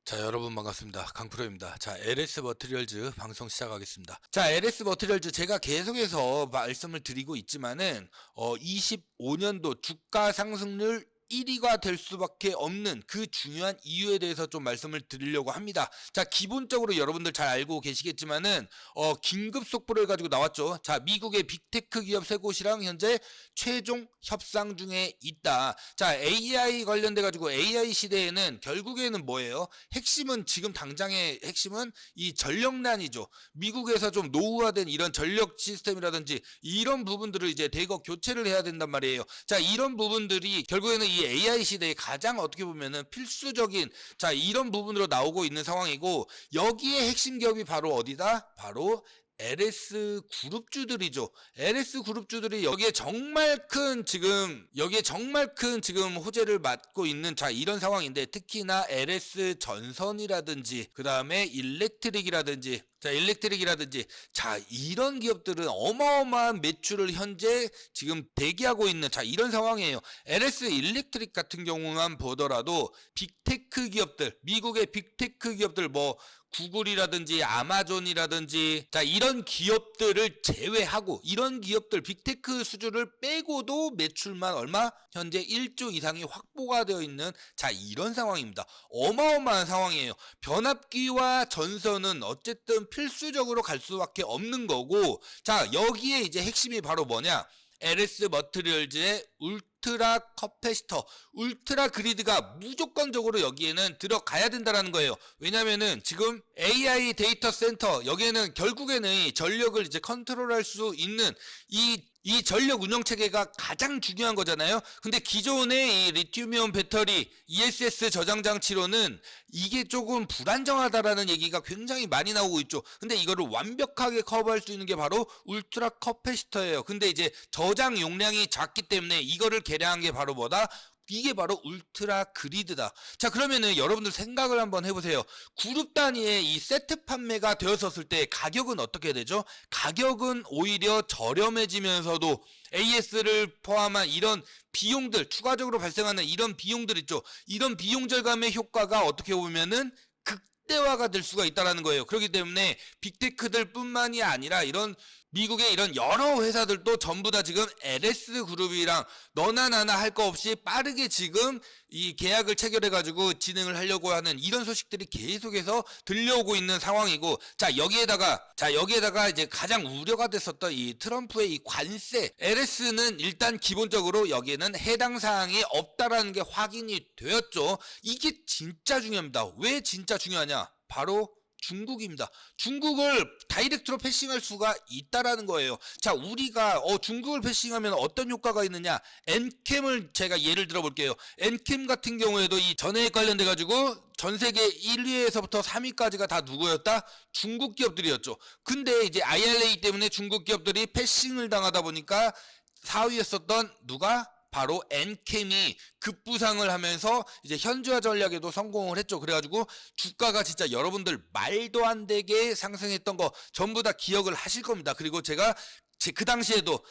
자, 여러분 반갑습니다. 강프로입니다. 자, LS 머티리얼즈 방송 시작하겠습니다. 자, LS 머티리얼즈 제가 계속해서 말씀을 드리고 있지만은 25년도 주가 상승률 1위가 될 수밖에 없는 그 중요한 이유에 대해서 좀 말씀을 드리려고 합니다. 자, 기본적으로 여러분들 잘 알고 계시겠지만은 긴급 속보를 가지고 나왔죠. 자, 미국의 빅테크 기업 세 곳이랑 현재 최종 협상 중에 있다. 자, AI 관련돼 가지고 AI 시대에는 결국에는 뭐예요? 핵심은 지금 당장의 핵심은 이 전력난이죠. 미국에서 좀 노후화된 이런 전력 시스템이라든지 이런 부분들을 이제 대거 교체를 해야 된단 말이에요. 자, 이런 부분들이 결국에는 이 AI 시대에 가장 어떻게 보면은 필수적인 자 이런 부분으로 나오고 있는 상황이고, 여기에 핵심 기업이 바로 어디다? 바로 LS 그룹주들이죠. LS 그룹주들이 여기에 정말 큰 지금 호재를 맞고 있는 자 이런 상황인데, 특히나 LS 전선이라든지 그 다음에 일렉트릭이라든지 자 이런 기업들은 어마어마한 매출을 현재 지금 대기하고 있는 자 이런 상황이에요. LS 일렉트릭 같은 경우만 보더라도 빅테크 기업들, 미국의 빅테크 기업들 뭐 구글이라든지 아마존이라든지 자 이런 기업들을 제외하고, 이런 기업들 빅테크 수주를 빼고도 매출만 얼마? 현재 1조 이상이 확보가 되어 있는 자 이런 상황입니다. 어마어마한 상황이에요. 변압기와 전선은 어쨌든 필수적으로 갈 수밖에 없는 거고, 자 여기에 이제 핵심이 바로 뭐냐? LS 머티리얼즈의 울트라 커패시터, 울트라 그리드가 무조건적으로 여기에는 들어가야 된다라는 거예요. 왜냐면은 지금 AI 데이터 센터 여기에는 결국에는 이 전력을 이제 컨트롤할 수 있는 이 전력 운영 체계가 가장 중요한 거잖아요. 근데 기존의 이 리튬이온 배터리 ESS 저장 장치로는 이게 조금 불안정하다라는 얘기가 굉장히 많이 나오고 있죠. 근데 이거를 완벽하게 커버할 수 있는 게 바로 울트라 커패시터예요. 근데 이제 저장 용량이 작기 때문에 이거를 개량한 게 바로 뭐다? 이게 바로 울트라 그리드다. 자, 그러면은 여러분들 생각을 한번 해보세요. 그룹 단위의 이 세트 판매가 되었었을 때 가격은 어떻게 되죠? 가격은 오히려 저렴해지면서도 AS를 포함한 이런 비용들, 추가적으로 발생하는 이런 비용들 있죠. 이런 비용 절감의 효과가 어떻게 보면은 극대화가 될 수가 있다는 거예요. 그렇기 때문에 빅테크들 뿐만이 아니라 이런 미국의 이런 여러 회사들도 전부 다 지금 LS 그룹이랑 너나 나나 할 거 없이 빠르게 지금 이 계약을 체결해 가지고 진행을 하려고 하는 이런 소식들이 계속해서 들려오고 있는 상황이고, 자 여기에다가 이제 가장 우려가 됐었던 이 트럼프의 이 관세, LS는 일단 기본적으로 여기에는 해당 사항이 없다라는 게 확인이 되었죠. 이게 진짜 중요합니다. 왜 진짜 중요하냐? 바로 중국입니다. 중국을 다이렉트로 패싱할 수가 있다라는 거예요. 자, 우리가 중국을 패싱하면 어떤 효과가 있느냐? 엔캠을 제가 예를 들어 볼게요. 엔캠 같은 경우에도 이 전해액 관련돼 가지고 전 세계 1위에서부터 3위까지가 다 누구였다? 중국 기업들이었죠. 근데 이제 IRA 때문에 중국 기업들이 패싱을 당하다 보니까 4위였었던 누가? 바로 엔캠이 급부상을 하면서 이제 현지화 전략에도 성공을 했죠. 그래가지고 주가가 진짜 여러분들 말도 안 되게 상승했던 거 전부 다 기억을 하실 겁니다. 그리고 제가 그 당시에도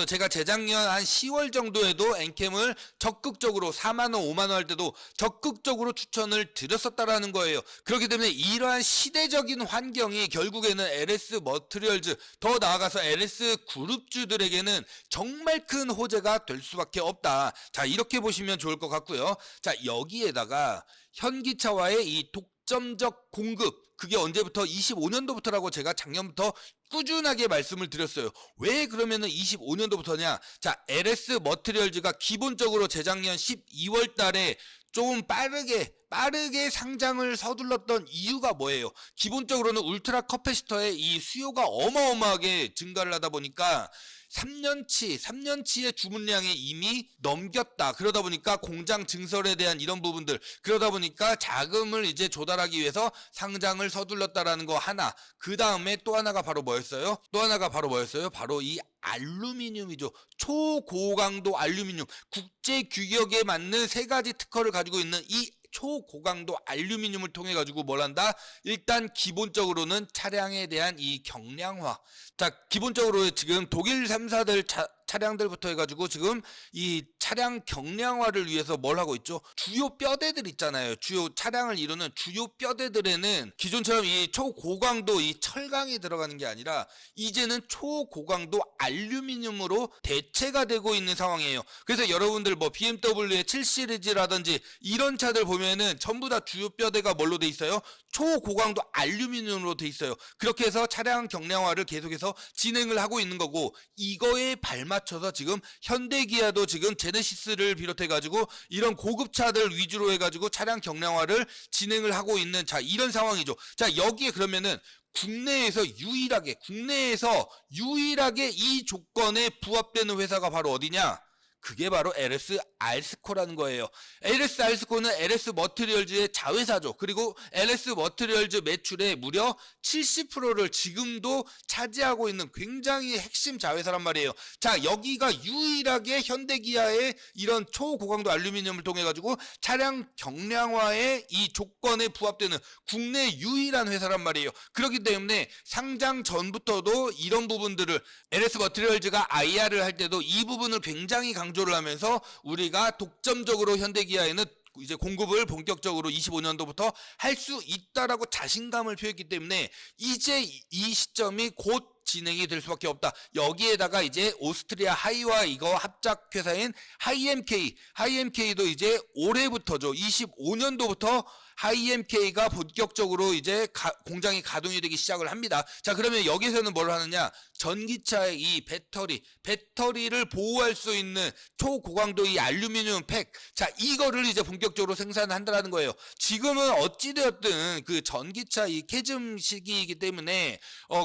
제가 재작년 한 10월 정도에도 엔캠을 적극적으로 4만원, 5만원 할 때도 적극적으로 추천을 드렸었다라는 거예요. 그렇기 때문에 이러한 시대적인 환경이 결국에는 LS 머티리얼즈, 더 나아가서 LS 그룹주들에게는 정말 큰 호재가 될 수밖에 없다. 자, 이렇게 보시면 좋을 것 같고요. 자, 여기에다가 현기차와의 이 독점적 공급, 그게 언제부터? 25년도부터라고 제가 작년부터 꾸준하게 말씀을 드렸어요. 왜 그러면은 25년도부터냐? 자, LS 머티리얼즈가 기본적으로 재작년 12월 달에 좀 빠르게 상장을 서둘렀던 이유가 뭐예요? 기본적으로는 울트라 커패시터의 이 수요가 어마어마하게 증가를 하다 보니까 3년치의 주문량이 이미 넘겼다. 그러다 보니까 공장 증설에 대한 이런 부분들, 그러다 보니까 자금을 이제 조달하기 위해서 상장을 서둘렀다라는 거 하나. 그 다음에 또 하나가 바로 뭐였어요? 바로 이 알루미늄이죠. 초고강도 알루미늄. 국제 규격에 맞는 세 가지 특허를 가지고 있는 이 초고강도 알루미늄을 통해 가지고 뭘 한다? 일단 기본적으로는 차량에 대한 이 경량화. 자, 기본적으로 지금 독일 3사들 차량들부터 해가지고 지금 이 차량 경량화를 위해서 뭘 하고 있죠? 주요 뼈대들 있잖아요. 주요 차량을 이루는 주요 뼈대들에는 기존처럼 이 초고강도 이 철강이 들어가는 게 아니라 이제는 초고강도 알루미늄으로 대체가 되고 있는 상황이에요. 그래서 여러분들 뭐 BMW의 7 시리즈라든지 이런 차들 보면은 전부 다 주요 뼈대가 뭘로 돼 있어요? 초고강도 알루미늄으로 돼 있어요. 그렇게 해서 차량 경량화를 계속해서 진행을 하고 있는 거고, 이거에 발맞춰서 지금 현대기아도 지금 제네시스를 비롯해 가지고 이런 고급차들 위주로 해 가지고 차량 경량화를 진행을 하고 있는 자 이런 상황이죠. 자, 여기에 그러면은 국내에서 유일하게 이 조건에 부합되는 회사가 바로 어디냐? 그게 바로 LS 알스코라는 거예요. LS 알스코는 LS 머티리얼즈의 자회사죠. 그리고 LS 머티리얼즈 매출의 무려 70%를 지금도 차지하고 있는 굉장히 핵심 자회사란 말이에요. 자, 여기가 유일하게 현대기아의 이런 초고강도 알루미늄을 통해 가지고 차량 경량화의 이 조건에 부합되는 국내 유일한 회사란 말이에요. 그렇기 때문에 상장 전부터도 이런 부분들을 LS 머티리얼즈가 IR을 할 때도 이 부분을 굉장히 강조를 하면서 우리가 독점적으로 현대기아에는 이제 공급을 본격적으로 25년도부터 할 수 있다라고 자신감을 표했기 때문에 이제 이 시점이 곧 진행이 될 수밖에 없다. 여기에다가 이제 오스트리아 하이와 이거 합작 회사인 하이엠K도 이제 올해부터죠. 25년도부터 하이엠K가 본격적으로 이제 공장이 가동이 되기 시작을 합니다. 자, 그러면 여기서는 뭘 하느냐? 전기차의 이 배터리를 보호할 수 있는 초고강도 이 알루미늄 팩, 자, 이거를 이제 본격적으로 생산한다라는 거예요. 지금은 어찌되었든 그 전기차 이 캐즘 시기이기 때문에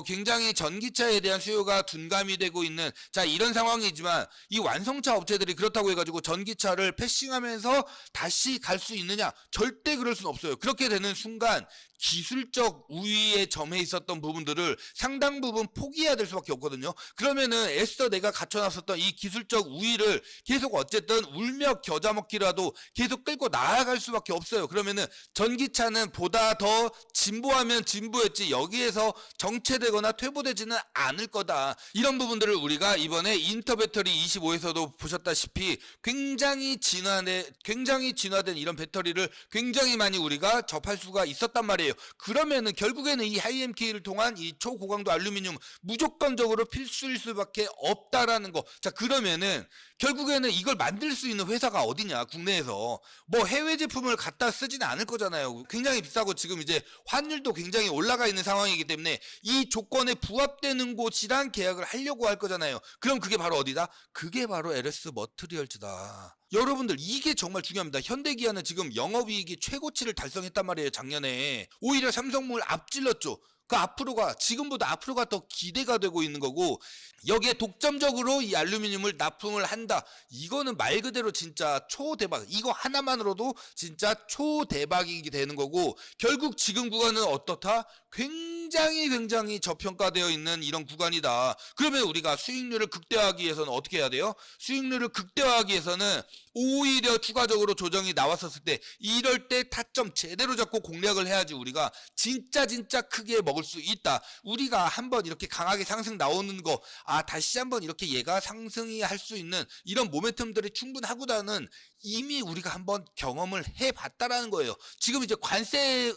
굉장히 전기차에 대한 수요가 둔감이 되고 있는 자 이런 상황이지만, 이 완성차 업체들이 그렇다고 해가지고 전기차를 패싱하면서 다시 갈 수 있느냐? 절대 그럴 수는 없어요. 그렇게 되는 순간 기술적 우위에 점해 있었던 부분들을 상당 부분 포기해야 될 수밖에 없거든요. 그러면은 애써 내가 갖춰놨었던 이 기술적 우위를 계속 어쨌든 울며 겨자 먹기라도 계속 끌고 나아갈 수밖에 없어요. 그러면은 전기차는 보다 더 진보하면 진보했지 여기에서 정체되거나 퇴보되지는 않을 거다. 이런 부분들을 우리가 이번에 인터배터리 25에서도 보셨다시피 굉장히 진화된 이런 배터리를 굉장히 많이 우리가 접할 수가 있었단 말이에요. 그러면은 결국에는 이 하이엠K를 통한 이 초고강도 알루미늄 무조건적으로 필수일 수밖에 없다라는 거. 자, 그러면은 결국에는 이걸 만들 수 있는 회사가 어디냐? 국내에서 뭐 해외 제품을 갖다 쓰지는 않을 거잖아요. 굉장히 비싸고 지금 이제 환율도 굉장히 올라가 있는 상황이기 때문에 이 조건에 부합되는 곳이랑 계약을 하려고 할 거잖아요. 그럼 그게 바로 어디다? 그게 바로 LS 머티리얼즈다. 여러분들 이게 정말 중요합니다. 현대기아는 지금 영업이익이 최고치를 달성했단 말이에요. 작년에 오히려 삼성물 앞질렀죠. 그 앞으로가 지금보다 앞으로가 더 기대가 되고 있는 거고, 여기에 독점적으로 이 알루미늄을 납품을 한다. 이거는 말 그대로 진짜 초대박. 이거 하나만으로도 진짜 초대박이 되는 거고, 결국 지금 구간은 어떻다? 굉장히 저평가되어 있는 이런 구간이다. 그러면 우리가 수익률을 극대화하기 위해서는 어떻게 해야 돼요? 수익률을 극대화하기 위해서는 오히려 추가적으로 조정이 나왔었을 때 이럴 때 타점 제대로 잡고 공략을 해야지 우리가 진짜 크게 먹을 수 있다. 우리가 한번 이렇게 강하게 상승 나오는 거, 다시 한번 이렇게 얘가 상승이 할 수 있는 이런 모멘텀들이 충분하구나는 이미 우리가 한번 경험을 해봤다라는 거예요. 지금 이제 관세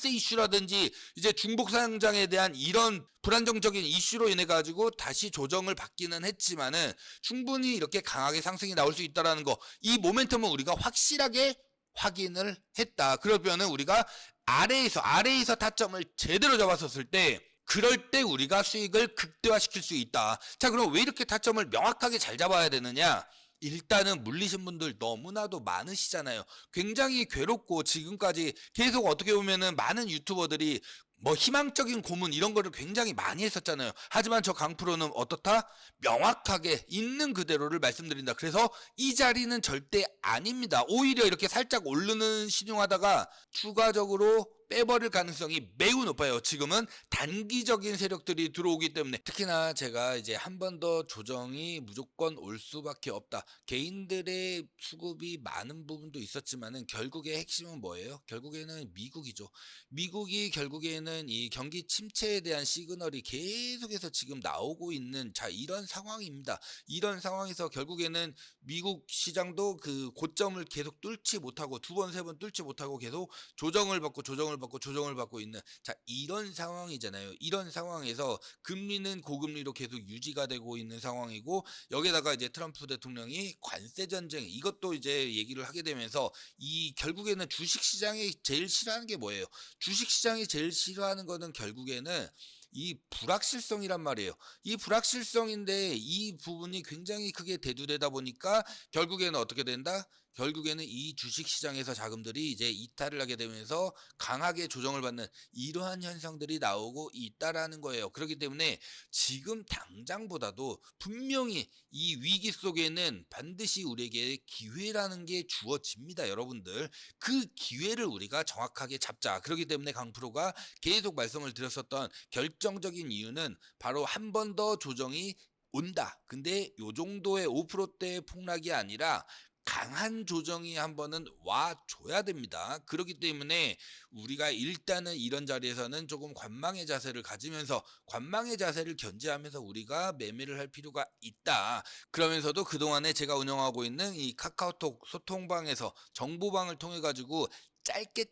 이슈라든지 이제 중복 상장에 대한 이런 불안정적인 이슈로 인해 가지고 다시 조정을 받기는 했지만은 충분히 이렇게 강하게 상승이 나올 수 있다라는 거, 이 모멘텀은 우리가 확실하게 확인을 했다. 그러면은 우리가 아래에서 타점을 제대로 잡았었을 때, 그럴 때 우리가 수익을 극대화시킬 수 있다. 자, 그럼 왜 이렇게 타점을 명확하게 잘 잡아야 되느냐? 일단은 물리신 분들 너무나도 많으시잖아요. 굉장히 괴롭고 지금까지 계속 어떻게 보면은 많은 유튜버들이 뭐 희망적인 고문 이런 거를 굉장히 많이 했었잖아요. 하지만 저 강프로는 어떻다? 명확하게 있는 그대로를 말씀드린다. 그래서 이 자리는 절대 아닙니다. 오히려 이렇게 살짝 오르는 신용하다가 추가적으로 빼버릴 가능성이 매우 높아요. 지금은 단기적인 세력들이 들어오기 때문에. 특히나 제가 이제 한 번 더 조정이 무조건 올 수밖에 없다. 개인들의 수급이 많은 부분도 있었지만은 결국에 핵심은 뭐예요? 결국에는 미국이죠. 미국이 결국에는 결국에는 이 경기 침체에 대한 시그널이 계속해서 지금 나오고 있는 이런 상황입니다. 이런 상황에서 결국에는 미국 시장도 그 고점을 계속 뚫지 못하고 두 번, 세 번 뚫지 못하고 계속 조정을 받고 있는 이런 상황이잖아요. 이런 상황에서 금리는 고금리로 계속 유지가 되고 있는 상황이고, 여기에다가 이제 트럼프 대통령이 관세 전쟁 이것도 이제 얘기를 하게 되면서 이 결국에는 주식 시장이 제일 싫어하는 게 뭐예요? 주식 시장이 제일 싫어하는 거는 결국에는 이 불확실성이란 말이에요. 이 불확실성인데 이 부분이 굉장히 크게 대두되다 보니까 결국에는 어떻게 된다? 결국에는 이 주식 시장에서 자금들이 이제 이탈을 하게 되면서 강하게 조정을 받는 이러한 현상들이 나오고 있다라는 거예요. 그렇기 때문에 지금 당장보다도 분명히 이 위기 속에는 반드시 우리에게 기회라는 게 주어집니다, 여러분들. 그 기회를 우리가 정확하게 잡자. 그렇기 때문에 강프로가 계속 말씀을 드렸었던 결정적인 이유는 바로 한 번 더 조정이 온다. 근데 요 정도의 5%대의 폭락이 아니라 강한 조정이 한 번은 와줘야 됩니다. 그렇기 때문에 우리가 일단은 이런 자리에서는 조금 관망의 자세를 가지면서 관망의 자세를 견지하면서 우리가 매매를 할 필요가 있다. 그러면서도 그동안에 제가 운영하고 있는 이 카카오톡 소통방에서 정보방을 통해 가지고 짧게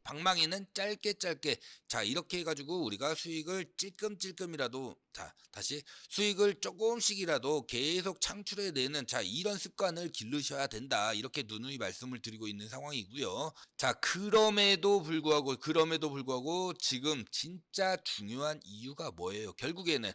방망이는 짧게 이렇게 해가지고 우리가 수익을 찔끔찔끔이라도 다시 수익을 조금씩이라도 계속 창출해내는 이런 습관을 기르셔야 된다, 이렇게 누누이 말씀을 드리고 있는 상황이고요. 그럼에도 불구하고 지금 진짜 중요한 이유가 뭐예요? 결국에는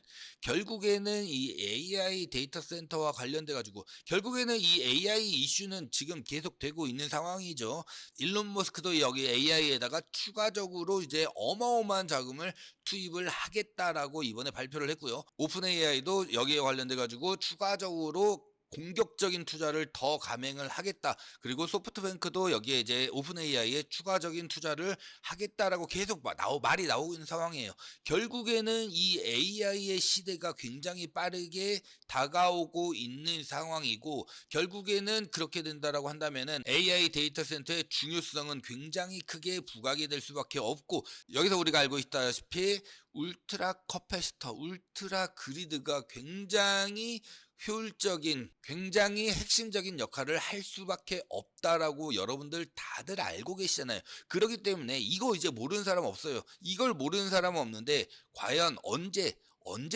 이 AI 데이터 센터와 관련돼 가지고 결국에는 이 AI 이슈는 지금 계속되고 있는 상황이죠. 일론 머스크도 여기 AI에다가 추가적으로 이제 어마어마한 자금을 투입을 하겠다라고 이번에 발표를 했고요. 오픈 AI도 여기에 관련돼 가지고 추가적으로 공격적인 투자를 더 감행을 하겠다. 그리고 소프트뱅크도 여기에 이제 오픈 AI에 추가적인 투자를 하겠다라고 계속 말이 나오고 있는 상황이에요. 결국에는 이 AI의 시대가 굉장히 빠르게 다가오고 있는 상황이고, 결국에는 그렇게 된다라고 한다면은 AI 데이터 센터의 중요성은 굉장히 크게 부각이 될 수밖에 없고, 여기서 우리가 알고 있다시피 울트라 커패시터, 울트라 그리드가 굉장히 효율적인, 굉장히 핵심적인 역할을 할 수밖에 없다라고 여러분들 다들 알고 계시잖아요. 그렇기 때문에 이거 이제 모르는 사람 없어요. 이걸 모르는 사람은 없는데 과연 언제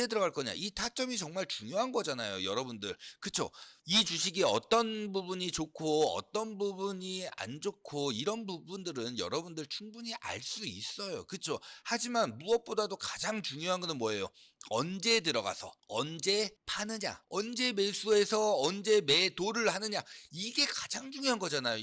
들어갈 거냐, 이 타점이 정말 중요한 거잖아요, 여러분들. 그쵸? 이 주식이 어떤 부분이 좋고 어떤 부분이 안 좋고 이런 부분들은 여러분들 충분히 알 수 있어요. 그쵸? 하지만 무엇보다도 가장 중요한 거는 뭐예요? 언제 들어가서 언제 파느냐, 언제 매수해서 언제 매도를 하느냐, 이게 가장 중요한 거잖아요.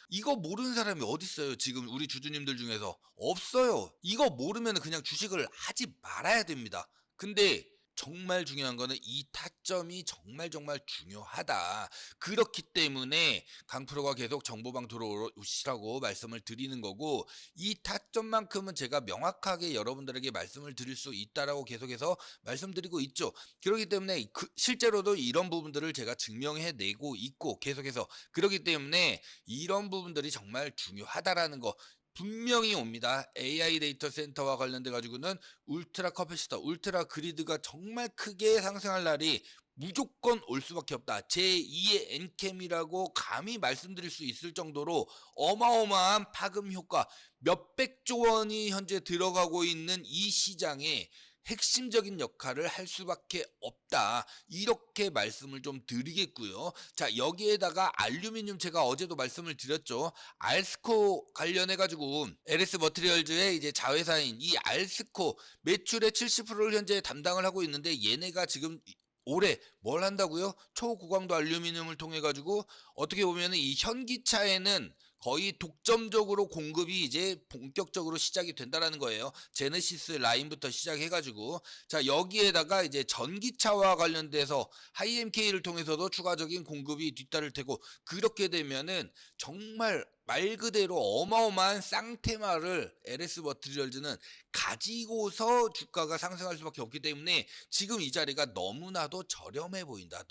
이거 모르는 사람이 어디 있어요? 지금 우리 주주님들 중에서 없어요. 이거 모르면 그냥 주식을 하지 말아야 됩니다. 근데 정말 중요한 거는 이 타점이 정말 중요하다. 그렇기 때문에 강프로가 계속 정보방 들어오시라고 말씀을 드리는 거고, 이 타점만큼은 제가 명확하게 여러분들에게 말씀을 드릴 수 있다라고 계속해서 말씀드리고 있죠. 그렇기 때문에 실제로도 이런 부분들을 제가 증명해내고 있고 계속해서, 그렇기 때문에 이런 부분들이 정말 중요하다라는 거 분명히 옵니다. AI 데이터 센터와 관련돼 가지고는 울트라 커패시터, 울트라 그리드가 정말 크게 상승할 날이 무조건 올 수밖에 없다. 제2의 엔캠이라고 감히 말씀드릴 수 있을 정도로 어마어마한 파급 효과, 몇백조 원이 현재 들어가고 있는 이 시장에 핵심적인 역할을 할 수밖에 없다, 이렇게 말씀을 좀 드리겠고요. 여기에다가 알루미늄, 제가 어제도 말씀을 드렸죠. 알스코 관련해 가지고 LS 머티리얼즈의 이제 자회사인 이 알스코 매출의 70%를 현재 담당을 하고 있는데, 얘네가 지금 올해 뭘 한다고요? 초고강도 알루미늄을 통해 가지고 어떻게 보면 이 현기차에는 거의 독점적으로 공급이 이제 본격적으로 시작이 된다라는 거예요. 제네시스 라인부터 시작해가지고, 여기에다가 이제 전기차와 관련돼서 하이엠K를 통해서도 추가적인 공급이 뒤따를 테고, 그렇게 되면은 정말 말 그대로 어마어마한 쌍테마를 LS 머티리얼즈는 가지고서 주가가 상승할 수밖에 없기 때문에 지금 이 자리가 너무나도 저렴해 보인다.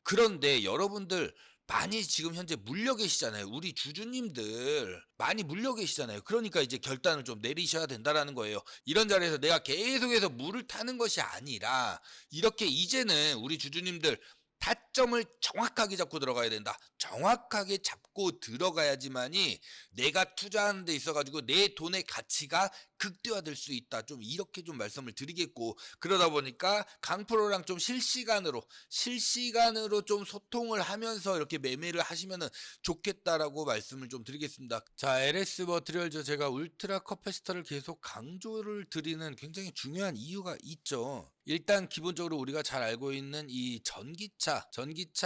그런데 여러분들 많이 지금 현재 물려 계시잖아요. 우리 주주님들 많이 물려 계시잖아요. 그러니까 이제 결단을 좀 내리셔야 된다라는 거예요. 이런 자리에서 내가 계속해서 물을 타는 것이 아니라 이렇게 이제는 우리 주주님들 타점을 정확하게 잡고 들어가야 된다. 정확하게 잡고 들어가야지만이 내가 투자하는 데 있어 가지고 내 돈의 가치가 극대화될 수 있다. 좀 이렇게 좀 말씀을 드리겠고, 그러다 보니까 강프로랑 좀 실시간으로 좀 소통을 하면서 이렇게 매매를 하시면은 좋겠다라고 말씀을 좀 드리겠습니다. 자, LS 머티리얼즈 제가 울트라 커패시터를 계속 강조를 드리는 굉장히 중요한 이유가 있죠. 일단 기본적으로 우리가 잘 알고 있는 이 전기차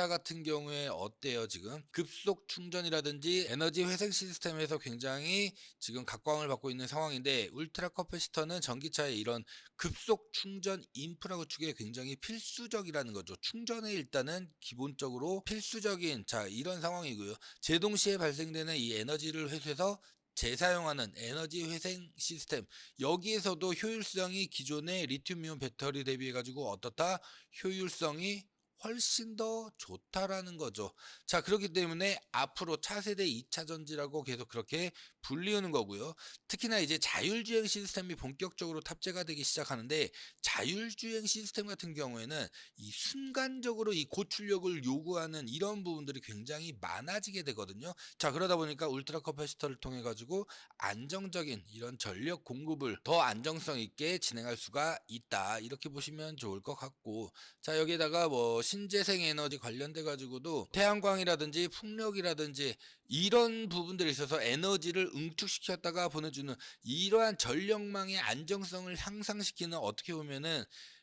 같은 경우에 어때요? 지금 급속 충전이라든지 에너지 회생 시스템에서 굉장히 지금 각광을 받고 있는 상황인데, 울트라 커패시터는 전기차의 이런 급속 충전 인프라 구축에 굉장히 필수적이라는 거죠. 충전에 일단은 기본적으로 필수적인 이런 상황이고요. 제동 시에 발생되는 이 에너지를 회수해서 재사용하는 에너지 회생 시스템, 여기에서도 효율성이 기존의 리튬이온 배터리 대비해 가지고 어떻다? 효율성이 훨씬 더 좋다라는 거죠. 자, 그렇기 때문에 앞으로 차세대 2차 전지라고 계속 그렇게 불리우는 거고요. 특히나 이제 자율주행 시스템이 본격적으로 탑재가 되기 시작하는데, 자율주행 시스템 같은 경우에는 이 순간적으로 이 고출력을 요구하는 이런 부분들이 굉장히 많아지게 되거든요. 자, 그러다 보니까 울트라 커패시터를 통해 가지고 안정적인 이런 전력 공급을 더 안정성 있게 진행할 수가 있다. 이렇게 보시면 좋을 것 같고, 자, 여기에다가 뭐 신재생 에너지 관련돼 가지고도 태양광이라든지 풍력이라든지 이런 부분들에 있어서 에너지를 응축시켰다가 보내주는 이러한 전력망의 안정성을 향상시키는, 어떻게 보면은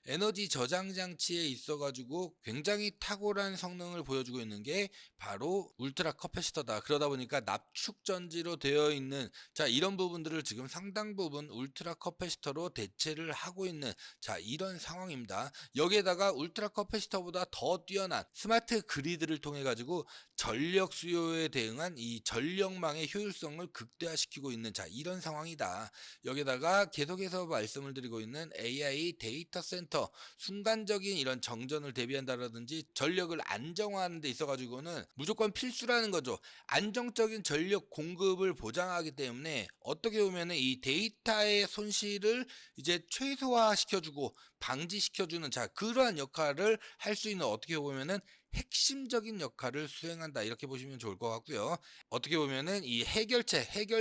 에너지 저장 장치에 있어 가지고 굉장히 탁월한 성능을 보여주고 있는 게 바로 울트라 커패시터다. 그러다 보니까 납축 전지로 되어 있는 이런 부분들을 지금 상당 부분 울트라 커패시터로 대체를 하고 있는 이런 상황입니다. 여기에다가 울트라 커패시터보다 더 뛰어난 스마트 그리드를 통해 가지고 전력 수요에 대응한 이 전력망의 효율성을 극대화시키고 있는 이런 상황이다. 여기다가 계속해서 말씀을 드리고 있는 AI 데이터 센터, 순간적인 이런 정전을 대비한다라든지 전력을 안정화하는 데 있어 가지고는 무조건 필수라는 거죠. 안정적인 전력 공급을 보장하기 때문에 어떻게 보면 이 데이터의 손실을 이제 최소화시켜주고 방지시켜주는 그러한 역할을 할 수 있는, 어떻게 보면은 핵심적인 역할을 수행한다. 이렇게 보시면 좋을 것 같고요. 어떻게 보면은 이 해결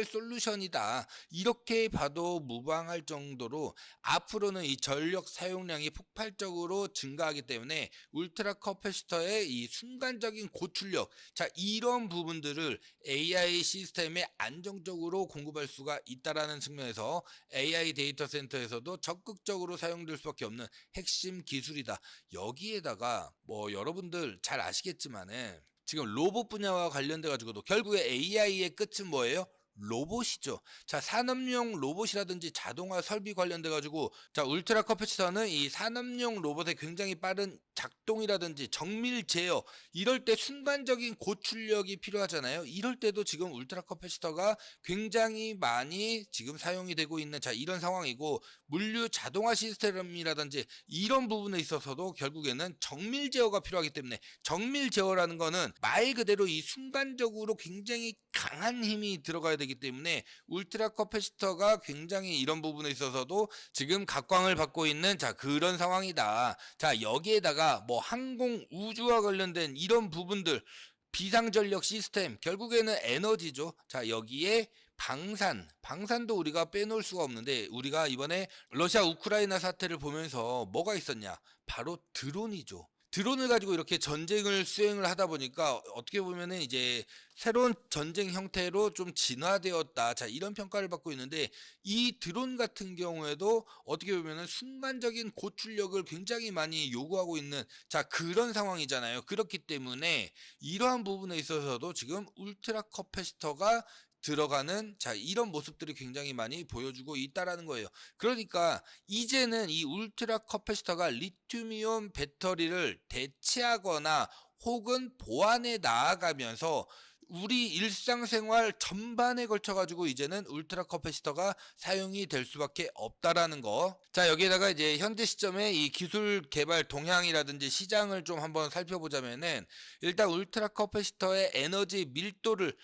솔루션이다. 이렇게 봐도 무방할 정도로 앞으로는 이 전력 사용량이 폭발적으로 증가하기 때문에 울트라 커패시터의 이 순간적인 고출력, 이런 부분들을 AI 시스템에 안정적으로 공급할 수가 있다라는 측면에서 AI 데이터 센터에서도 적극적으로 사용될 수밖에 없는 핵심 기술이다. 여기에다가 뭐 여러분들 잘 아시겠지만은 지금 로봇 분야와 관련돼 가지고도 결국에 AI의 끝은 뭐예요? 로봇이죠. 산업용 로봇이라든지 자동화 설비 관련돼 가지고 울트라 커패시터는 이 산업용 로봇의 굉장히 빠른 작동이라든지 정밀 제어, 이럴 때 순간적인 고출력이 필요하잖아요. 이럴 때도 지금 울트라 커패시터가 굉장히 많이 지금 사용이 되고 있는 이런 상황이고, 물류 자동화 시스템이라든지 이런 부분에 있어서도 결국에는 정밀 제어가 필요하기 때문에, 정밀 제어라는 거는 말 그대로 이 순간적으로 굉장히 강한 힘이 들어가야 되기 때문에 울트라 커패시터가 굉장히 이런 부분에 있어서도 지금 각광을 받고 있는 그런 상황이다. 여기에다가 뭐 항공 우주와 관련된 이런 부분들, 비상전력 시스템, 결국에는 에너지죠. 여기에 방산도 우리가 빼놓을 수가 없는데, 우리가 이번에 러시아 우크라이나 사태를 보면서 뭐가 있었냐? 바로 드론이죠. 드론을 가지고 이렇게 전쟁을 수행을 하다 보니까 어떻게 보면은 이제 새로운 전쟁 형태로 좀 진화되었다. 이런 평가를 받고 있는데, 이 드론 같은 경우에도 어떻게 보면은 순간적인 고출력을 굉장히 많이 요구하고 있는 그런 상황이잖아요. 그렇기 때문에 이러한 부분에 있어서도 지금 울트라 커패시터가 들어가는 이런 모습들이 굉장히 많이 보여주고 있다라는 거예요. 그러니까 이제는 이 울트라 커패시터가 리튬이온 배터리를 대체하거나 혹은 보완해 나아가면서 우리 일상생활 전반에 걸쳐 가지고 이제는 울트라 커패시터가 사용이 될 수밖에 없다라는 거. 자, 여기에다가 이제 현재 시점에 이 기술 개발 동향이라든지 시장을 좀 한번 살펴보자면은, 일단 울트라 커패시터의 에너지 밀도를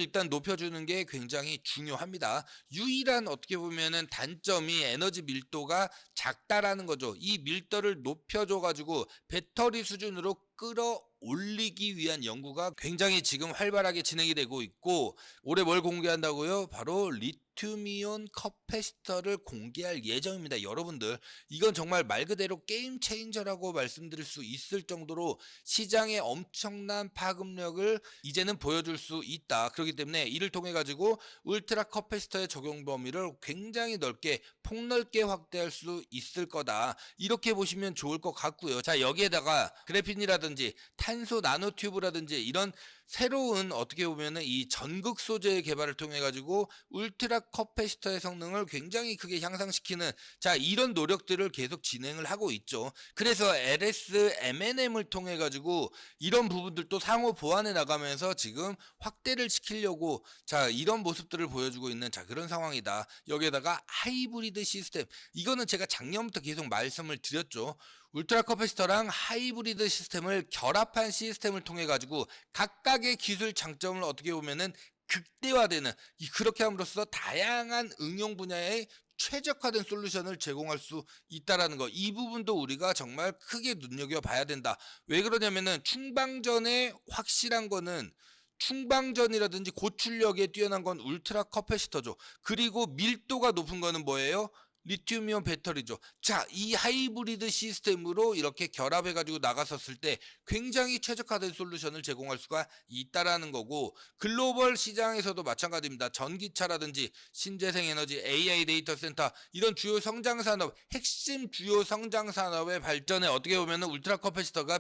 일단 높여주는 게 굉장히 중요합니다. 유일한 어떻게 보면은 단점이 에너지 밀도가 작다라는 거죠. 이 밀도를 높여줘가지고 배터리 수준으로 끌어올리기 위한 연구가 굉장히 지금 활발하게 진행이 되고 있고, 올해 뭘 공개한다고요? 바로 리튬이온 커패시터를 공개할 예정입니다. 여러분들, 이건 정말 말 그대로 게임 체인저라고 말씀드릴 수 있을 정도로 시장에 엄청난 파급력을 이제는 보여줄 수 있다. 그렇기 때문에 이를 통해 가지고 울트라 커패시터의 적용 범위를 굉장히 넓게 폭넓게 확대할 수 있을 거다. 이렇게 보시면 좋을 것 같고요. 자, 여기에다가 그래핀이라든지 탄소 나노튜브라든지 이런 새로운 어떻게 보면은 이 전극 소재의 개발을 통해 가지고 울트라 커패시터의 성능을 굉장히 크게 향상시키는, 자, 이런 노력들을 계속 진행을 하고 있죠. 그래서 LS M&M을 통해 가지고 이런 부분들도 상호 보완해 나가면서 지금 확대를 시키려고, 자, 이런 모습들을 보여주고 있는, 자, 그런 상황이다. 여기에다가 하이브리드 시스템, 이거는 제가 작년부터 계속 말씀을 드렸죠. 울트라 커패시터랑 하이브리드 시스템을 결합한 시스템을 통해 가지고 각각의 기술 장점을 어떻게 보면은 극대화되는, 그렇게 함으로써 다양한 응용 분야에 최적화된 솔루션을 제공할 수 있다라는 거, 이 부분도 우리가 정말 크게 눈여겨봐야 된다. 왜 그러냐면은 충방전에 확실한 거는, 충방전이라든지 고출력에 뛰어난 건 울트라 커패시터죠. 그리고 밀도가 높은 거는 뭐예요? 리튬이온 배터리죠. 자, 이 하이브리드 시스템으로 이렇게 결합해 가지고 나갔었을 때 굉장히 최적화된 솔루션을 제공할 수가 있다라는 거고, 글로벌 시장에서도 마찬가지입니다. 전기차라든지 신재생 에너지, AI 데이터 센터, 이런 주요 성장 산업, 핵심 주요 성장 산업의 발전에 어떻게 보면 울트라 커패시터가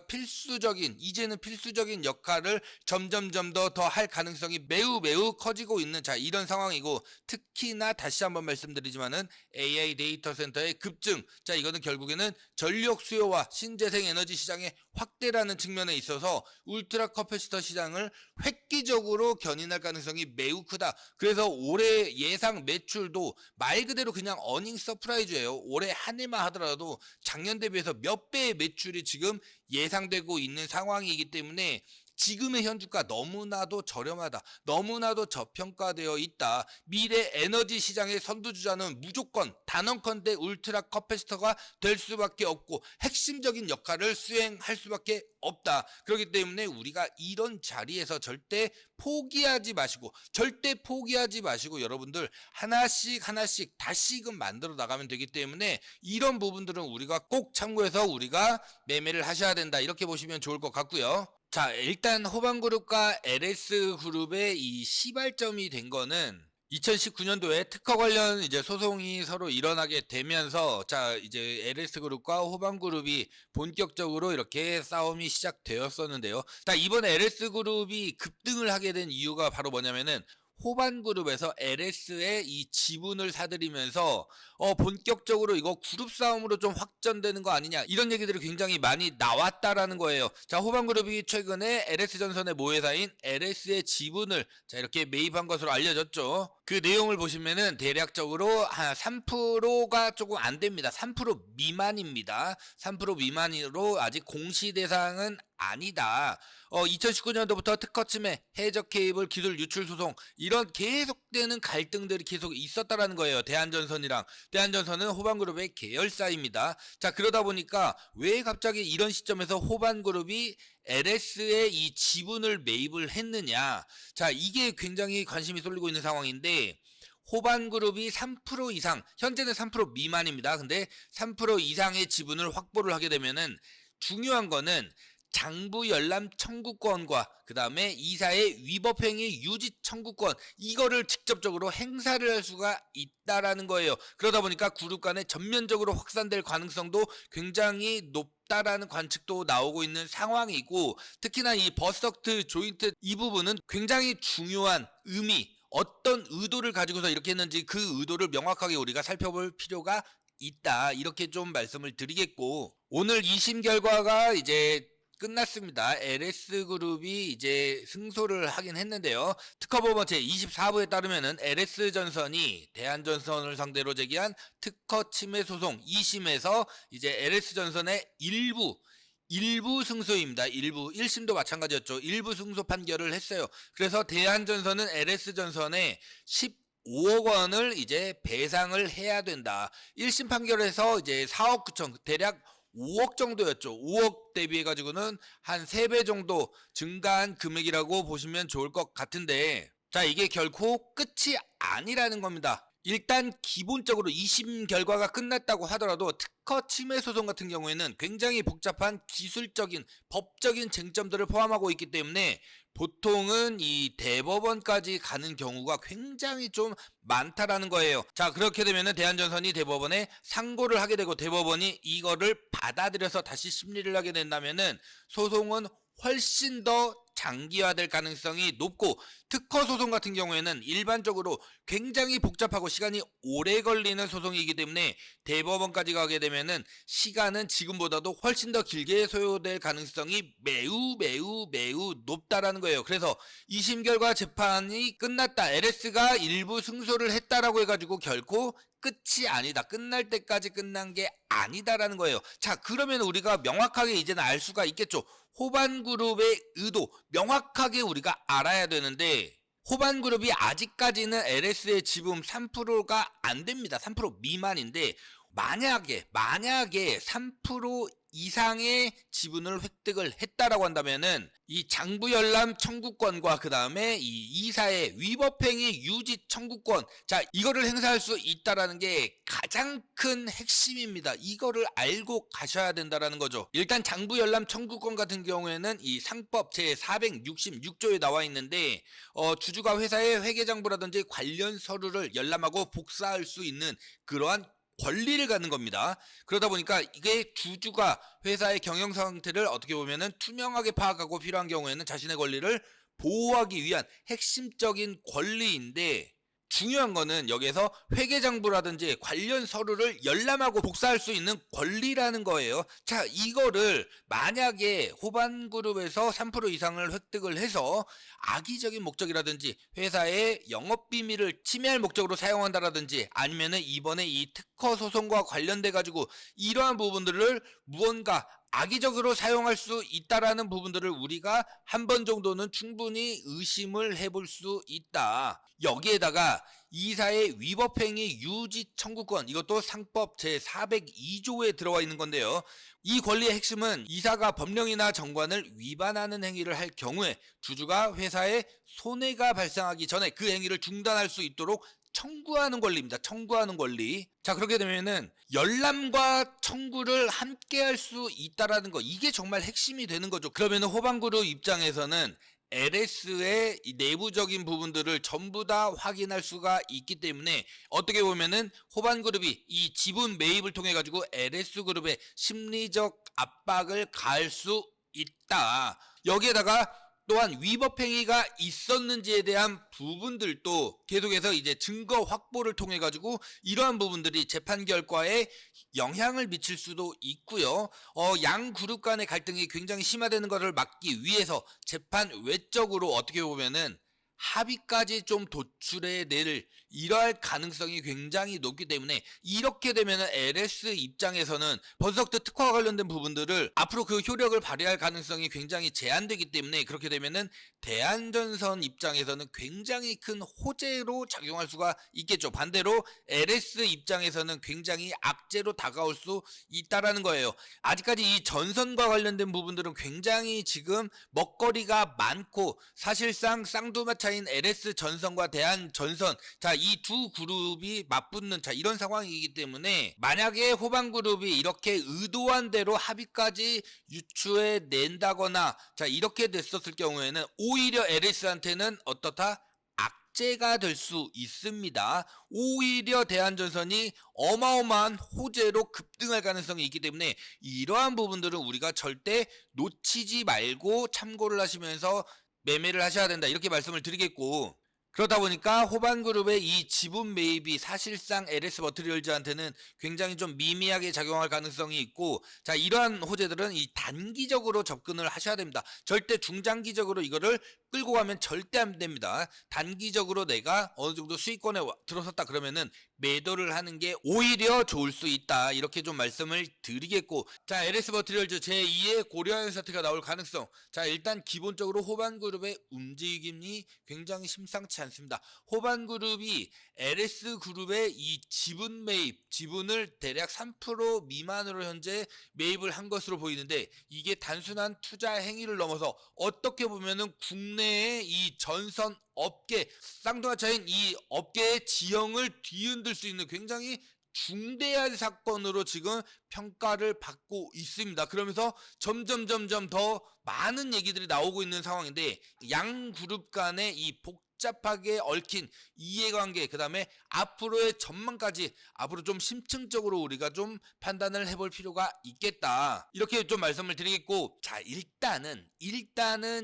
이제는 필수적인 역할을 점점점 더 할 가능성이 매우 커지고 있는, 자, 이런 상황이고, 특히나 다시 한번 말씀드리지만은 AI 데이터 센터의 급증, 자, 이거는 결국에는 전력 수요와 신재생 에너지 시장의 확대라는 측면에 있어서 울트라 커패시터 시장을 획기적으로 견인할 가능성이 매우 크다. 그래서 올해 예상 매출도 말 그대로 그냥 어닝 서프라이즈예요. 올해 한 해만 하더라도 작년 대비해서 몇 배의 매출이 지금 예상되고 있는 상황이기 때문에 지금의 현주가 너무나도 저렴하다, 너무나도 저평가되어 있다. 미래 에너지 시장의 선두주자는 무조건 단언컨대 울트라 커패시터가 될 수밖에 없고 핵심적인 역할을 수행할 수밖에 없다. 그렇기 때문에 우리가 이런 자리에서 절대 포기하지 마시고 여러분들 하나씩 다시금 만들어 나가면 되기 때문에 이런 부분들은 우리가 꼭 참고해서 우리가 매매를 하셔야 된다. 이렇게 보시면 좋을 것 같고요. 자, 일단 호반그룹과 LS그룹의 이 시발점이 된 거는 2019년도에 특허 관련 이제 소송이 서로 일어나게 되면서, 자, 이제 LS그룹과 호반그룹이 본격적으로 이렇게 싸움이 시작되었었는데요. 자, 이번에 LS그룹이 급등을 하게 된 이유가 바로 뭐냐면은 호반그룹에서 LS의 이 지분을 사들이면서 본격적으로 이거 그룹 싸움으로 좀 확전되는 거 아니냐, 이런 얘기들이 굉장히 많이 나왔다라는 거예요. 자, 호반그룹이 최근에 LS전선의 모회사인 LS의 지분을, 자, 이렇게 매입한 것으로 알려졌죠. 그 내용을 보시면은 대략적으로 한 3%가 조금 안 됩니다. 3% 미만입니다. 3% 미만으로 아직 공시 대상은 아니다. 2019년도부터 특허 침해, 해적 케이블 기술 유출 소송, 이런 계속되는 갈등들이 계속 있었다라는 거예요. 대한전선은 호반그룹의 계열사입니다. 자, 그러다 보니까 왜 갑자기 이런 시점에서 호반그룹이 LS의 이 지분을 매입을 했느냐, 자, 이게 굉장히 관심이 쏠리고 있는 상황인데, 호반그룹이 3% 이상, 현재는 3% 미만입니다. 근데 3% 이상의 지분을 확보를 하게 되면은 중요한 거는 장부 열람 청구권과 그 다음에 이사의 위법행위 유지 청구권, 이거를 직접적으로 행사를 할 수가 있다라는 거예요. 그러다 보니까 그룹 간에 전면적으로 확산될 가능성도 굉장히 높다라는 관측도 나오고 있는 상황이고, 특히나 이 버스덕트 조인트 이 부분은 굉장히 중요한 의미, 어떤 의도를 가지고서 이렇게 했는지 그 의도를 명확하게 우리가 살펴볼 필요가 있다. 이렇게 좀 말씀을 드리겠고, 오늘 2심 결과가 이제 끝났습니다. LS그룹이 이제 승소를 하긴 했는데요. 특허법원 제24부에 따르면은 LS전선이 대한전선을 상대로 제기한 특허 침해 소송 2심에서 이제 LS전선의 일부 승소입니다. 일부 1심도 마찬가지였죠. 일부 승소 판결을 했어요. 그래서 대한전선은 LS전선에 15억 원을 이제 배상을 해야 된다. 1심 판결에서 이제 4억 9천 대략 5억 정도였죠. 5억 대비해 가지고는 한 3배 정도 증가한 금액이라고 보시면 좋을 것 같은데, 자, 이게 결코 끝이 아니라는 겁니다. 일단 기본적으로 2심 결과가 끝났다고 하더라도 특허 침해 소송 같은 경우에는 굉장히 복잡한 기술적인 법적인 쟁점들을 포함하고 있기 때문에 보통은 이 대법원까지 가는 경우가 굉장히 좀 많다라는 거예요. 자, 그렇게 되면은 대한전선이 대법원에 상고를 하게 되고 대법원이 이거를 받아들여서 다시 심리를 하게 된다면은 소송은 훨씬 더 장기화될 가능성이 높고, 특허 소송 같은 경우에는 일반적으로 굉장히 복잡하고 시간이 오래 걸리는 소송이기 때문에 대법원까지 가게 되면은 시간은 지금보다도 훨씬 더 길게 소요될 가능성이 매우 높다라는 거예요. 그래서 2심 결과 재판이 끝났다, LS가 일부 승소를 했다라고 해가지고 결코 끝이 아니다, 끝날 때까지 끝난 게 아니다라는 거예요. 자, 그러면 우리가 명확하게 이제는 알 수가 있겠죠. 호반그룹의 의도 명확하게 우리가 알아야 되는데, 호반그룹이 아직까지는 LS의 지분 3%가 안 됩니다. 3% 미만인데 만약에 3% 이상의 지분을 획득을 했다라고 한다면은 이 장부열람 청구권과 그 다음에 이 이사의 위법행위 유지 청구권, 자, 이거를 행사할 수 있다라는 게 가장 큰 핵심입니다. 이거를 알고 가셔야 된다라는 거죠. 일단 장부열람 청구권 같은 경우에는 이 상법 제 466조에 나와 있는데, 주주가 회사의 회계장부라든지 관련 서류를 열람하고 복사할 수 있는 그러한 권리를 갖는 겁니다. 그러다 보니까 이게 주주가 회사의 경영 상태를 어떻게 보면은 투명하게 파악하고 필요한 경우에는 자신의 권리를 보호하기 위한 핵심적인 권리인데, 중요한 거는 여기에서 회계장부라든지 관련 서류를 열람하고 복사할 수 있는 권리라는 거예요. 자, 이거를 만약에 호반그룹에서 3% 이상을 획득을 해서 악의적인 목적이라든지 회사의 영업비밀을 침해할 목적으로 사용한다라든지 아니면은 이번에 이 특허 소송과 관련돼 가지고 이러한 부분들을 무언가 악의적으로 사용할 수 있다라는 부분들을 우리가 한 번 정도는 충분히 의심을 해볼 수 있다. 여기에다가 이사의 위법행위 유지 청구권, 이것도 상법 제402조에 들어와 있는 건데요. 이 권리의 핵심은 이사가 법령이나 정관을 위반하는 행위를 할 경우에 주주가 회사에 손해가 발생하기 전에 그 행위를 중단할 수 있도록 청구하는 권리입니다. 청구하는 권리. 자, 그렇게 되면은 열람과 청구를 함께 할 수 있다라는 거, 이게 정말 핵심이 되는 거죠. 그러면은 호반그룹 입장에서는 LS의 내부적인 부분들을 전부 다 확인할 수가 있기 때문에 어떻게 보면은 호반그룹이 이 지분 매입을 통해 가지고 LS그룹의 심리적 압박을 가할 수 있다. 여기에다가 또한 위법행위가 있었는지에 대한 부분들도 계속해서 이제 증거 확보를 통해 가지고 이러한 부분들이 재판 결과에 영향을 미칠 수도 있고요. 양 그룹 간의 갈등이 굉장히 심화되는 것을 막기 위해서 재판 외적으로 어떻게 보면은 합의까지 좀 도출해낼 이러할 가능성이 굉장히 높기 때문에, 이렇게 되면 LS 입장에서는 번석트 특허와 관련된 부분들을 앞으로 그 효력을 발휘할 가능성이 굉장히 제한되기 때문에, 그렇게 되면은 대한전선 입장에서는 굉장히 큰 호재로 작용할 수가 있겠죠. 반대로 LS 입장에서는 굉장히 악재로 다가올 수 있다라는 거예요. 아직까지 이 전선과 관련된 부분들은 굉장히 지금 먹거리가 많고, 사실상 쌍두마차인 LS 전선과 대한 전선, 자, 이 두 그룹이 맞붙는, 자, 이런 상황이기 때문에 만약에 호반그룹이 이렇게 의도한 대로 합의까지 유추해 낸다거나, 자, 이렇게 됐었을 경우에는 오히려 LS한테는 어떻다? 악재가 될 수 있습니다. 오히려 대한전선이 어마어마한 호재로 급등할 가능성이 있기 때문에 이러한 부분들은 우리가 절대 놓치지 말고 참고를 하시면서 매매를 하셔야 된다, 이렇게 말씀을 드리겠고, 그러다 보니까 호반그룹의 이 지분 매입이 사실상 LS 머티리얼즈한테는 굉장히 좀 미미하게 작용할 가능성이 있고, 자, 이러한 호재들은 이 단기적으로 접근을 하셔야 됩니다. 절대 중장기적으로 이거를 끌고 가면 절대 안 됩니다. 단기적으로 내가 어느 정도 수익권에 들어섰다 그러면은 매도를 하는 게 오히려 좋을 수 있다, 이렇게 좀 말씀을 드리겠고, 자, LS 머티리얼즈 제2의 고려한 사태가 나올 가능성. 자, 일단 기본적으로 호반그룹의 움직임이 굉장히 심상치 않습니다. 호반그룹이 LS그룹의 이 지분 매입, 지분을 대략 3% 미만으로 현재 매입을 한 것으로 보이는데, 이게 단순한 투자 행위를 넘어서 어떻게 보면은 국내의 이 전선 업계, 쌍둥이차인 이 업계의 지형을 뒤흔들 수 있는 굉장히 중대한 사건으로 지금 평가를 받고 있습니다. 그러면서 점점 더 많은 얘기들이 나오고 있는 상황인데, 양 그룹 간의 이 복잡하게 얽힌 이해관계, 그 다음에 앞으로의 전망까지 앞으로 좀 심층적으로 우리가 좀 판단을 해볼 필요가 있겠다, 이렇게 좀 말씀을 드리겠고, 자, 일단은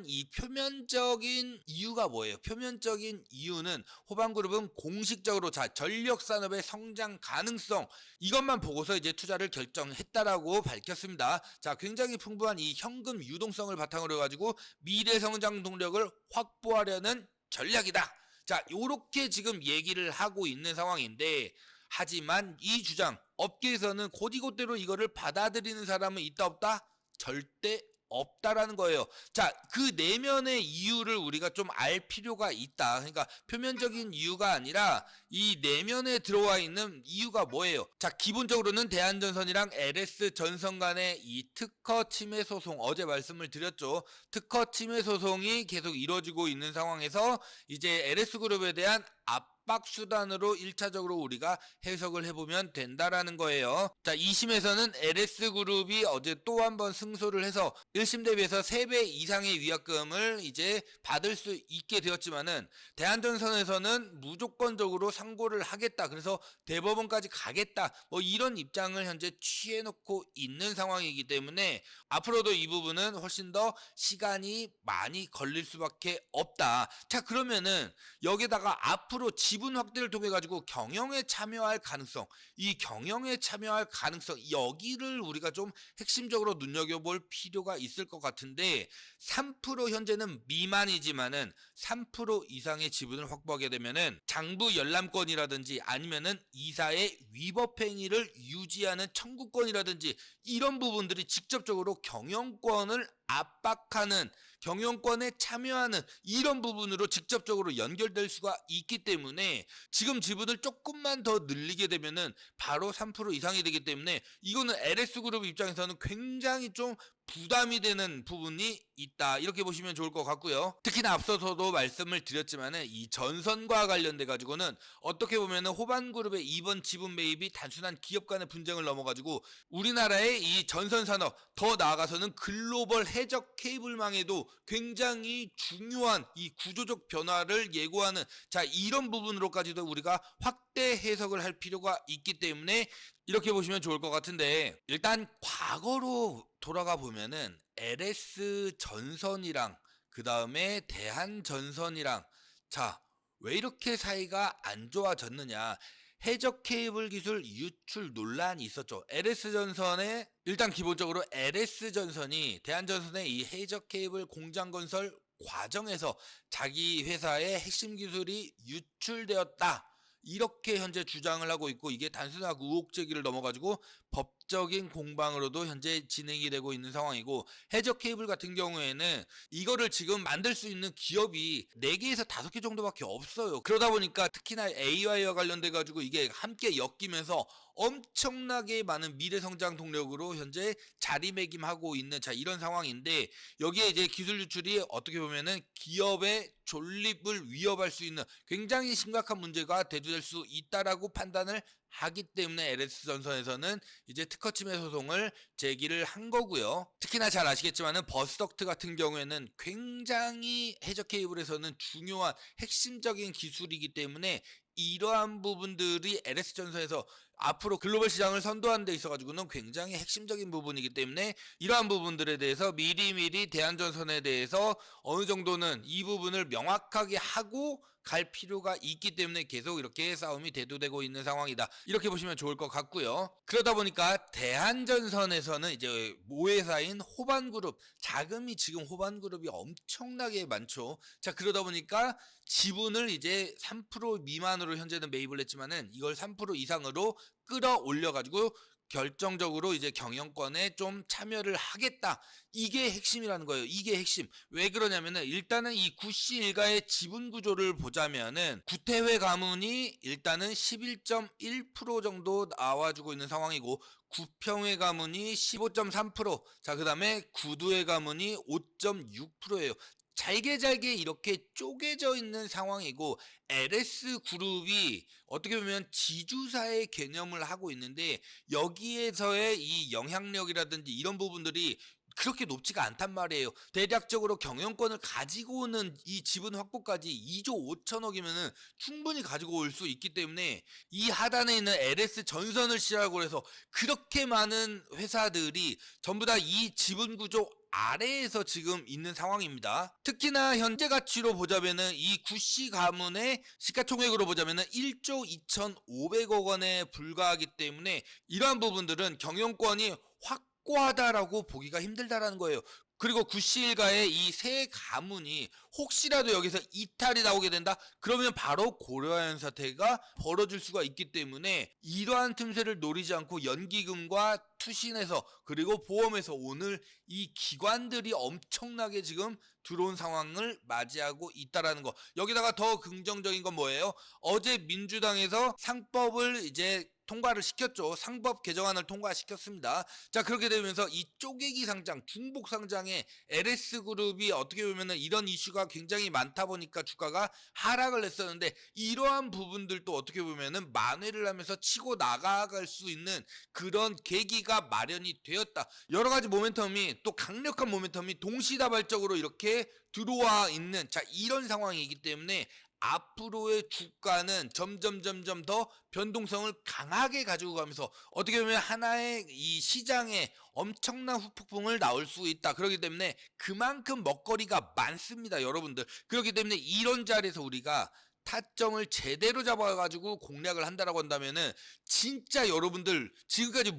이 표면적인 이유가 뭐예요? 표면적인 이유는 호반그룹은 공식적으로, 자, 전력산업의 성장 가능성, 이것만 보고서 이제 투자를 결정했다라고 밝혔습니다. 자, 굉장히 풍부한 이 현금 유동성을 바탕으로 해가지고 미래 성장 동력을 확보하려는 전략이다. 자, 요렇게 지금 얘기를 하고 있는 상황인데, 하지만 이 주장, 업계에서는 곧이곧대로 이거를 받아들이는 사람은 있다 없다? 절대 없다라는 거예요. 자, 그 내면의 이유를 우리가 좀 알 필요가 있다. 그러니까 표면적인 이유가 아니라 이 내면에 들어와 있는 이유가 뭐예요? 자, 기본적으로는 대한전선이랑 LS전선 간의 이 특허 침해 소송, 어제 말씀을 드렸죠. 특허 침해 소송이 계속 이루어지고 있는 상황에서 이제 LS그룹에 대한 압박 수단으로 1차적으로 우리가 해석을 해보면 된다라는 거예요. 자, 2심에서는 LS그룹이 어제 또 한 번 승소를 해서 1심 대비해서 3배 이상의 위약금을 이제 받을 수 있게 되었지만은, 대한전선에서는 무조건적으로 상고를 하겠다, 그래서 대법원까지 가겠다, 뭐 이런 입장을 현재 취해놓고 있는 상황이기 때문에 앞으로도 이 부분은 훨씬 더 시간이 많이 걸릴 수밖에 없다. 자, 그러면은 여기다가 앞으로 지분 확대를 통해 가지고 경영에 참여할 가능성, 이 경영에 참여할 가능성, 여기를 우리가 좀 핵심적으로 눈여겨볼 필요가 있을 것 같은데, 3% 현재는 미만이지만은 3% 이상의 지분을 확보하게 되면은 장부 열람권이라든지 아니면은 이사의 위법 행위를 유지하는 청구권이라든지 이런 부분들이 직접적으로 경영권을 압박하는, 경영권에 참여하는 이런 부분으로 직접적으로 연결될 수가 있기 때문에, 지금 지분을 조금만 더 늘리게 되면은 바로 3% 이상이 되기 때문에 이거는 LS그룹 입장에서는 굉장히 좀 부담이 되는 부분이 있다, 이렇게 보시면 좋을 것 같고요. 특히나 앞서서도 말씀을 드렸지만은 이 전선과 관련돼 가지고는 어떻게 보면은 호반그룹의 이번 지분 매입이 단순한 기업 간의 분쟁을 넘어가지고 우리나라의 이 전선 산업, 더 나아가서는 글로벌 해적 케이블망에도 굉장히 중요한 이 구조적 변화를 예고하는, 자, 이런 부분으로까지도 우리가 확대 해석을 할 필요가 있기 때문에 이렇게 보시면 좋을 것 같은데, 일단 과거로 돌아가 보면은 LS전선이랑 그 다음에 대한전선이랑, 자, 왜 이렇게 사이가 안 좋아졌느냐, 해적 케이블 기술 유출 논란이 있었죠. LS전선에 일단 기본적으로 LS전선이 대한전선의 이 해적 케이블 공장 건설 과정에서 자기 회사의 핵심 기술이 유출되었다, 이렇게 현재 주장을 하고 있고, 이게 단순한 의혹 제기를 넘어가지고 법적인 공방으로도 현재 진행이 되고 있는 상황이고, 해적 케이블 같은 경우에는 이거를 지금 만들 수 있는 기업이 4개에서 5개 정도밖에 없어요. 그러다 보니까 특히나 AI와 관련돼 가지고 이게 함께 엮이면서 엄청나게 많은 미래 성장 동력으로 현재 자리매김하고 있는, 자, 이런 상황인데, 여기에 이제 기술 유출이 어떻게 보면은 기업의 존립을 위협할 수 있는 굉장히 심각한 문제가 대두될 수 있다라고 판단을 하기 때문에 LS전선에서는 이제 특허 침해 소송을 제기를 한 거고요. 특히나 잘 아시겠지만은 버스덕트 같은 경우에는 굉장히 해적 케이블에서는 중요한 핵심적인 기술이기 때문에 이러한 부분들이 LS전선에서 앞으로 글로벌 시장을 선도하는 데 있어가지고는 굉장히 핵심적인 부분이기 때문에 이러한 부분들에 대해서 미리미리 대한전선에 대해서 어느 정도는 이 부분을 명확하게 하고 갈 필요가 있기 때문에 계속 이렇게 싸움이 대두되고 있는 상황이다. 이렇게 보시면 좋을 것 같고요. 그러다 보니까 대한전선에서는 이제 모회사인 호반그룹, 자금이 지금 호반그룹이 엄청나게 많죠. 자, 그러다 보니까 지분을 이제 3% 미만으로 현재는 매입을 했지만은 이걸 3% 이상으로 끌어올려가지고 결정적으로 이제 경영권에 좀 참여를 하겠다. 이게 핵심이라는 거예요. 이게 핵심. 왜 그러냐면은 일단은 이 구씨 일가의 지분 구조를 보자면은 구태회 가문이 일단은 11.1% 정도 나와주고 있는 상황이고 구평회 가문이 15.3%, 자, 그다음에 구두회 가문이 5.6%예요. 잘게 이렇게 쪼개져 있는 상황이고 LS그룹이 어떻게 보면 지주사의 개념을 하고 있는데 여기에서의 이 영향력이라든지 이런 부분들이 그렇게 높지가 않단 말이에요. 대략적으로 경영권을 가지고 오는 이 지분 확보까지 2조 5천억이면은 충분히 가지고 올 수 있기 때문에 이 하단에 있는 LS 전선을 시작으로 해서 그렇게 많은 회사들이 전부 다 이 지분 구조 아래에서 지금 있는 상황입니다. 특히나 현재 가치로 보자면은 이 구씨 가문의 시가총액으로 보자면은 1조 2,500억 원에 불과하기 때문에 이러한 부분들은 경영권이 확고하다라고 보기가 힘들다라는 거예요. 그리고 구씨 일가의 이 세 가문이 혹시라도 여기서 이탈이 나오게 된다? 그러면 바로 고려아연 사태가 벌어질 수가 있기 때문에 이러한 틈새를 노리지 않고 연기금과 투신에서 그리고 보험에서 오늘 이 기관들이 엄청나게 지금 들어온 상황을 맞이하고 있다라는 거. 여기다가 더 긍정적인 건 뭐예요? 어제 민주당에서 상법을 이제 통과를 시켰죠. 상법 개정안을 통과시켰습니다. 자, 그렇게 되면서 이 쪼개기 상장, 중복 상장에 LS그룹이 어떻게 보면은 이런 이슈가 굉장히 많다 보니까 주가가 하락을 했었는데 이러한 부분들도 어떻게 보면은 만회를 하면서 치고 나가갈 수 있는 그런 계기가 마련이 되었다. 여러 가지 모멘텀이 또 강력한 모멘텀이 동시다발적으로 이렇게 들어와 있는 자 이런 상황이기 때문에 앞으로의 주가는 점점 더 변동성을 강하게 가지고 가면서 어떻게 보면 하나의 이 시장에 엄청난 후폭풍을 나올 수 있다. 그렇기 때문에 그만큼 먹거리가 많습니다, 여러분들. 그렇기 때문에 이런 자리에서 우리가 타점을 제대로 잡아가지고 공략을 한다라고 한다면은 진짜 여러분들 지금까지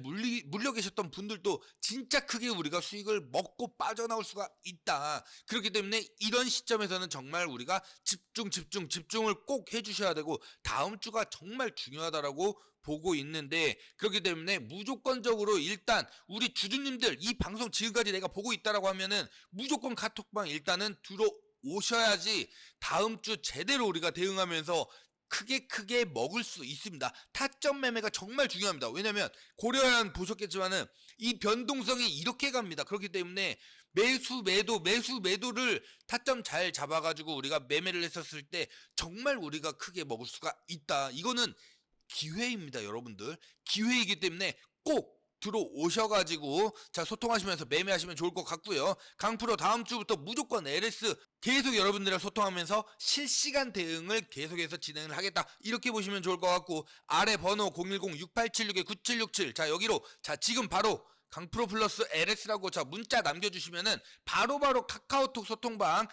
물려 계셨던 분들도 진짜 크게 우리가 수익을 먹고 빠져나올 수가 있다. 그렇기 때문에 이런 시점에서는 정말 우리가 집중을 꼭 해주셔야 되고 다음 주가 정말 중요하다라고 보고 있는데 그렇기 때문에 무조건적으로 일단 우리 주주님들 이 방송 지금까지 내가 보고 있다라고 하면은 무조건 카톡방 일단은 들어오셔야지 다음 주 제대로 우리가 대응하면서 크게 먹을 수 있습니다. 타점 매매가 정말 중요합니다. 왜냐면 고려한 보셨겠지만은 이 변동성이 이렇게 갑니다. 그렇기 때문에 매수 매도를 타점 잘 잡아가지고 우리가 매매를 했었을 때 정말 우리가 크게 먹을 수가 있다. 이거는 기회입니다, 여러분들. 기회이기 때문에 꼭 들어오셔가지고 자 소통하시면서 매매하시면 좋을 것 같고요. 강프로 다음 주부터 무조건 LS 계속 여러분들이랑 소통하면서 실시간 대응을 계속해서 진행을 하겠다. 이렇게 보시면 좋을 것 같고 아래 번호 010-6876-9767 자 여기로 자 지금 바로 강프로 플러스 LS라고 자 문자 남겨주시면은 바로바로 카카오톡 소통방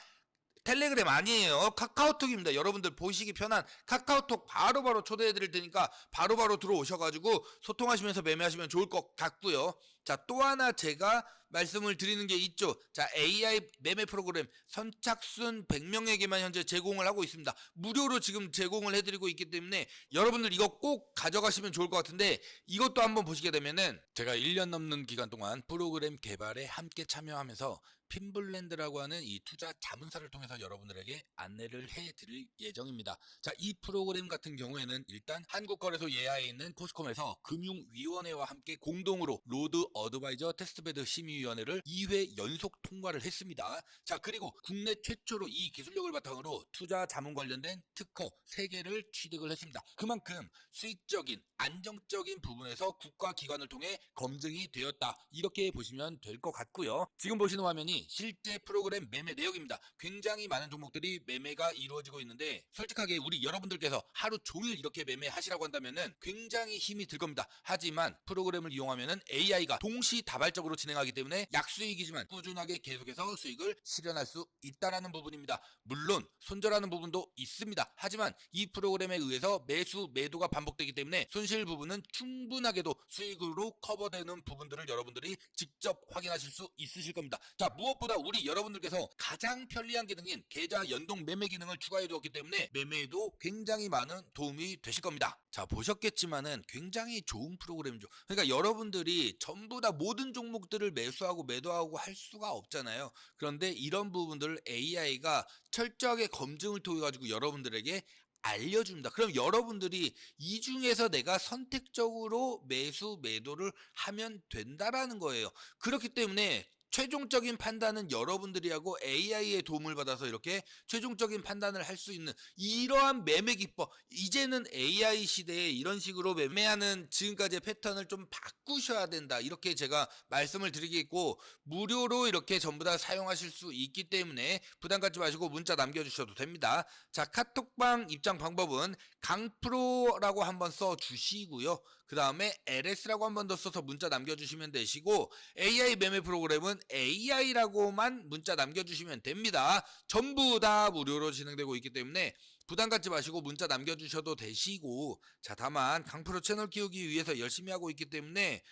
텔레그램 아니에요. 카카오톡입니다. 여러분들 보시기 편한 카카오톡 바로바로 초대해드릴 테니까 바로바로 들어오셔가지고 소통하시면서 매매하시면 좋을 것 같고요. 자, 또 하나 제가 말씀을 드리는 게 있죠. 자, AI 매매 프로그램 선착순 100명에게만 현재 제공을 하고 있습니다. 무료로 지금 제공을 해드리고 있기 때문에 여러분들 이거 꼭 가져가시면 좋을 것 같은데 이것도 한번 보시게 되면은 제가 1년 넘는 기간 동안 프로그램 개발에 함께 참여하면서 핀블렌드라고 하는 이 투자 자문사를 통해서 여러분들에게 안내를 해드릴 예정입니다. 자, 이 프로그램 같은 경우에는 일단 한국거래소 예하에 있는 코스콤에서 금융위원회와 함께 공동으로 로드 어드바이저 테스트베드 심의위원회를 2회 연속 통과를 했습니다. 자, 그리고 국내 최초로 이 기술력을 바탕으로 투자 자문 관련된 특허 3개를 취득을 했습니다. 그만큼 수익적인 안정적인 부분에서 국가기관을 통해 검증이 되었다. 이렇게 보시면 될 것 같고요. 지금 보시는 화면이 내용이 실제 프로그램 매매 내역입니다. 굉장히 많은 종목들이 매매가 이루어지고 있는데 솔직하게 우리 여러분들께서 하루 종일 이렇게 매매하시라고 한다면은 굉장히 힘이 들 겁니다. 하지만 프로그램을 이용하면은 AI가 동시다발적으로 진행하기 때문에 약수익이지만 꾸준하게 계속해서 수익을 실현할 수 있다라는 부분입니다. 물론 손절하는 부분도 있습니다. 하지만 이 프로그램에 의해서 매수 매도가 반복되기 때문에 손실 부분은 충분하게도 수익으로 커버되는 부분들을 여러분들이 직접 확인하실 수 있으실 겁니다. 자, 무엇보다 우리 여러분들께서 가장 편리한 기능인 계좌 연동 매매 기능을 추가해 두었기 때문에 매매에도 굉장히 많은 도움이 되실 겁니다. 자, 보셨겠지만은 굉장히 좋은 프로그램이죠. 그러니까 여러분들이 전부 다 모든 종목들을 매수하고 매도하고 할 수가 없잖아요. 그런데 이런 부분들을 AI가 철저하게 검증을 통해 가지고 여러분들에게 알려줍니다. 그럼 여러분들이 이 중에서 내가 선택적으로 매수 매도를 하면 된다라는 거예요. 그렇기 때문에 최종적인 판단은 여러분들이 하고 AI의 도움을 받아서 이렇게 최종적인 판단을 할 수 있는 이러한 매매 기법, 이제는 AI 시대에 이런 식으로 매매하는 지금까지의 패턴을 좀 바꾸셔야 된다, 이렇게 제가 말씀을 드리겠고, 무료로 이렇게 전부 다 사용하실 수 있기 때문에 부담 갖지 마시고 문자 남겨주셔도 됩니다. 자, 카톡방 입장 방법은 강프로라고 한번 써주시고요. 그 다음에 LS라고 한 번 더 써서 문자 남겨주시면 되시고, AI 매매 프로그램은 AI라고만 문자 남겨주시면 됩니다. 전부 다 무료로 진행되고 있기 때문에 부담 갖지 마시고 문자 남겨주셔도 되시고, 자, 다만 강프로 채널 키우기 위해서 열심히 하고 있기 때문에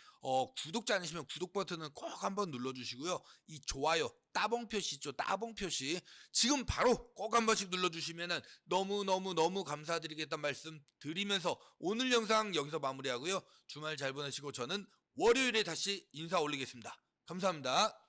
구독자 아니시면 구독 버튼은 꼭 한번 눌러주시고요. 이 좋아요 따봉 표시 있죠, 따봉 표시 지금 바로 꼭 한 번씩 눌러주시면은 너무 감사드리겠다는 말씀 드리면서 오늘 영상 여기서 마무리하고요. 주말 잘 보내시고 저는 월요일에 다시 인사 올리겠습니다. 감사합니다.